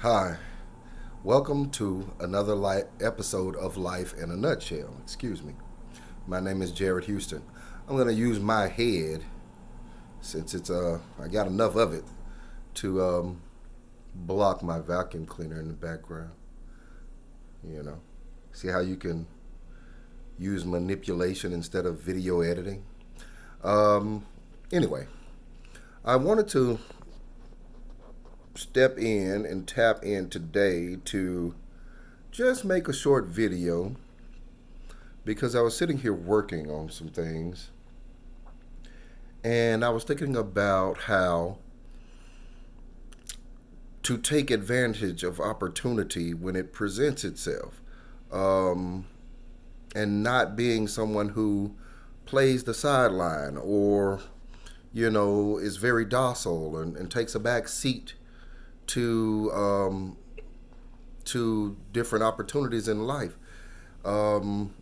Hi, welcome to another episode of Life in a Nutshell. Excuse me. My name is Jared Houston. I'm going to use my head since I got enough of it to block my vacuum cleaner in the background. You know, see how you can use manipulation instead of video editing. Anyway, I wanted to step in and tap in today to just make a short video because I was sitting here working on some things and I was thinking about how to take advantage of opportunity when it presents itself, um, and not being someone who plays the sideline or is very docile and takes a back seat to different opportunities in life. Um,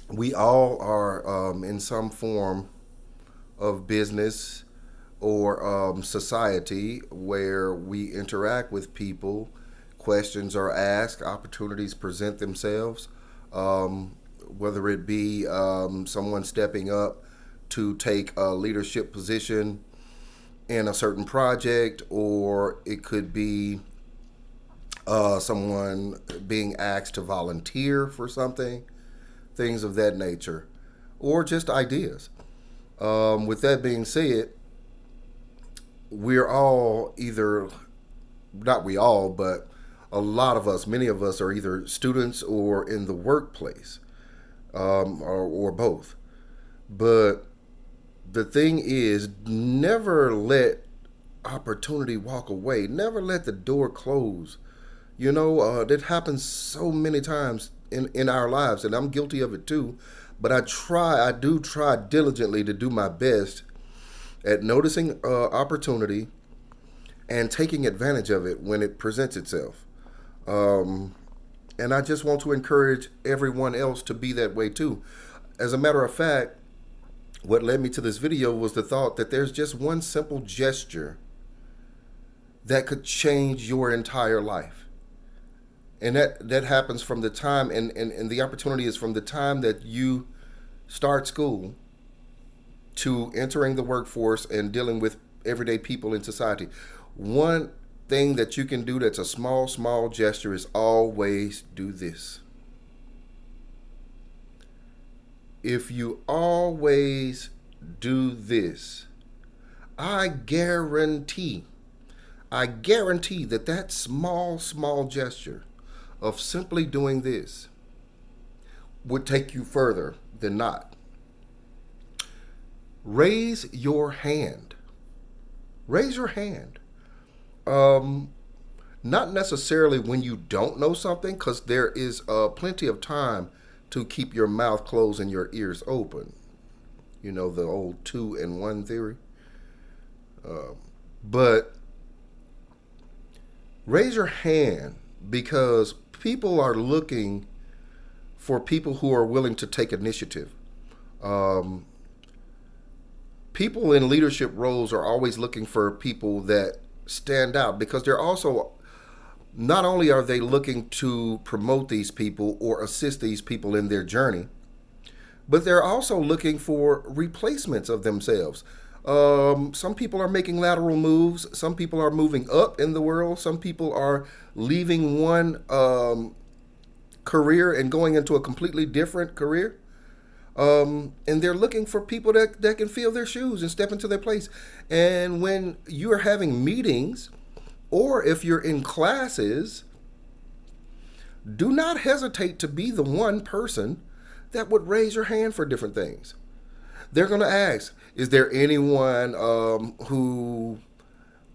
we all are in some form of business or society where we interact with people. Questions are asked, opportunities present themselves, whether it be someone stepping up to take a leadership position in a certain project, or it could be someone being asked to volunteer for something, things of that nature, or just ideas. With that being said, we're all either, not we all, but a lot of us, many of us are either students or in the workplace, or both. But the thing is, never let opportunity walk away. Never let the door close. That happens so many times in our lives, and I'm guilty of it too. But I do try diligently to do my best at noticing opportunity and taking advantage of it when it presents itself. Um, and I just want to encourage everyone else to be that way too. As a matter of fact, what led me to this video was the thought that there's just one simple gesture that could change your entire life. And that happens from the time, and the opportunity is from the time that you start school to entering the workforce and dealing with everyday people in society. One thing that you can do that's a small, small gesture is always do this. If you always do this, I guarantee, I guarantee that that small, small gesture of simply doing this would take you further than not. Raise your hand. Raise your hand. Um, Not necessarily when you don't know something, because there is plenty of time to keep your mouth closed and your ears open. You know, the old two and one theory. But raise your hand because people are looking for people who are willing to take initiative. Um, People in leadership roles are always looking for people that stand out because they're also, not only are they looking to promote these people or assist these people in their journey, but they're also looking for replacements of themselves. Some people are making lateral moves. Some people are moving up in the world. Some people are leaving one career and going into a completely different career. And they're looking for people that can fill their shoes and step into their place. And when you're having meetings or if you're in classes, do not hesitate to be the one person that would raise your hand for different things. They're going to ask, is there anyone who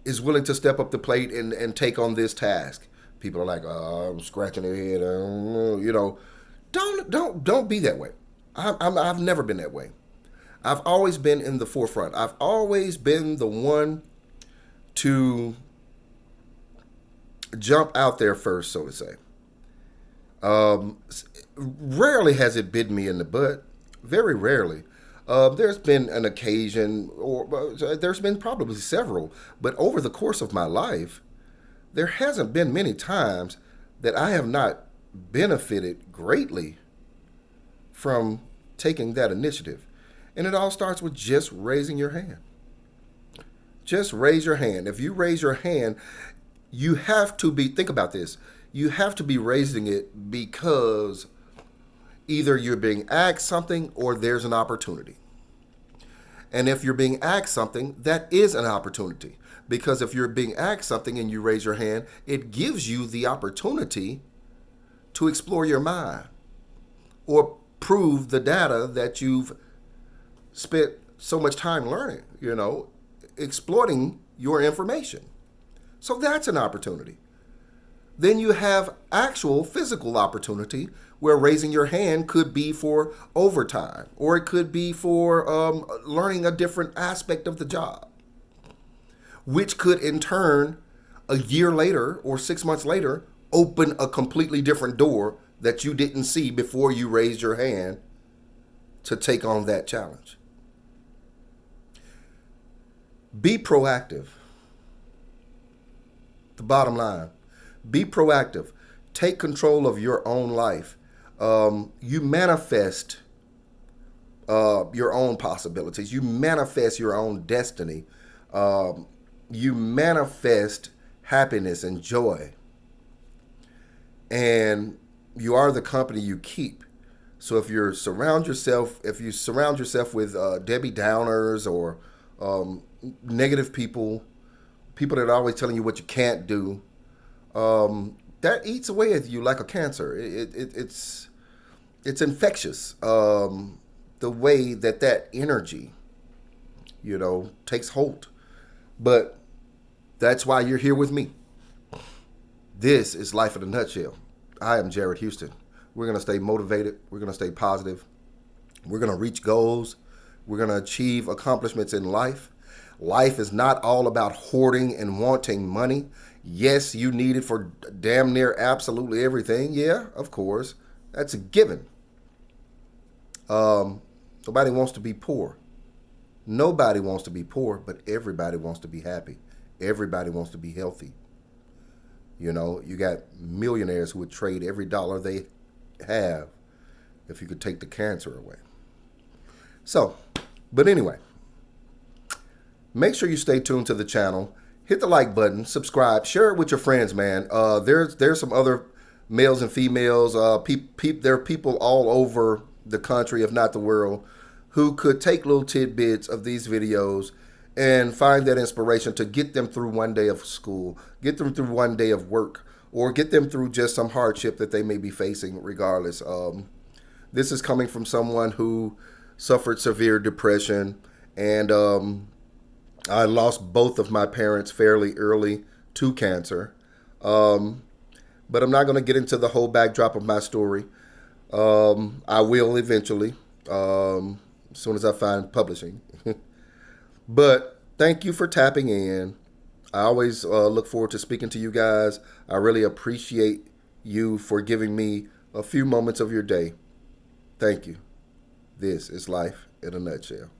is willing to step up the plate and take on this task? People are like, I'm scratching their head. I don't know. Don't be that way. I've never been that way. I've always been in the forefront. I've always been the one to jump out there first, so to say. Um, Rarely has it bitten me in the butt. Very rarely. There's been an occasion, or there's been probably several, but over the course of my life, there hasn't been many times that I have not benefited greatly from taking that initiative. And it all starts with just raising your hand. Just raise your hand. If you raise your hand, you have to be, think about this, you have to be raising it because either you're being asked something or there's an opportunity. And if you're being asked something, that is an opportunity. Because if you're being asked something and you raise your hand, it gives you the opportunity to explore your mind or prove the data that you've spent so much time learning, exploiting your information. So that's an opportunity. Then you have actual physical opportunity where raising your hand could be for overtime, or it could be for learning a different aspect of the job, which could in turn, a year later or 6 months later, open a completely different door that you didn't see before you raised your hand to take on that challenge. Be proactive. The bottom line, be proactive. Take control of your own life. You manifest your own possibilities. You manifest your own destiny. You manifest happiness and joy. And you are the company you keep. So if you surround yourself with Debbie Downers or negative people that are always telling you what you can't do, that eats away at you like a cancer. It's infectious. The way that energy, takes hold. But that's why you're here with me. This is Life in a Nutshell. I am Jared Houston. We're going to stay motivated. We're going to stay positive. We're going to reach goals. We're going to achieve accomplishments in life. Life is not all about hoarding and wanting money. Yes, you need it for damn near absolutely everything. Yeah, of course. That's a given. Nobody wants to be poor. Nobody wants to be poor, but everybody wants to be happy. Everybody wants to be healthy. You got millionaires who would trade every dollar they have if you could take the cancer away. So, but anyway, make sure you stay tuned to the channel. Hit the like button, subscribe, share it with your friends, man. There's some other males and females. There are people all over the country, if not the world, who could take little tidbits of these videos and find that inspiration to get them through one day of school, get them through one day of work, or get them through just some hardship that they may be facing regardless. This is coming from someone who suffered severe depression, and I lost both of my parents fairly early to cancer. But I'm not going to get into the whole backdrop of my story. I will eventually, as soon as I find publishing. But thank you for tapping in. I always look forward to speaking to you guys. I really appreciate you for giving me a few moments of your day. Thank you. This is Life in a Nutshell.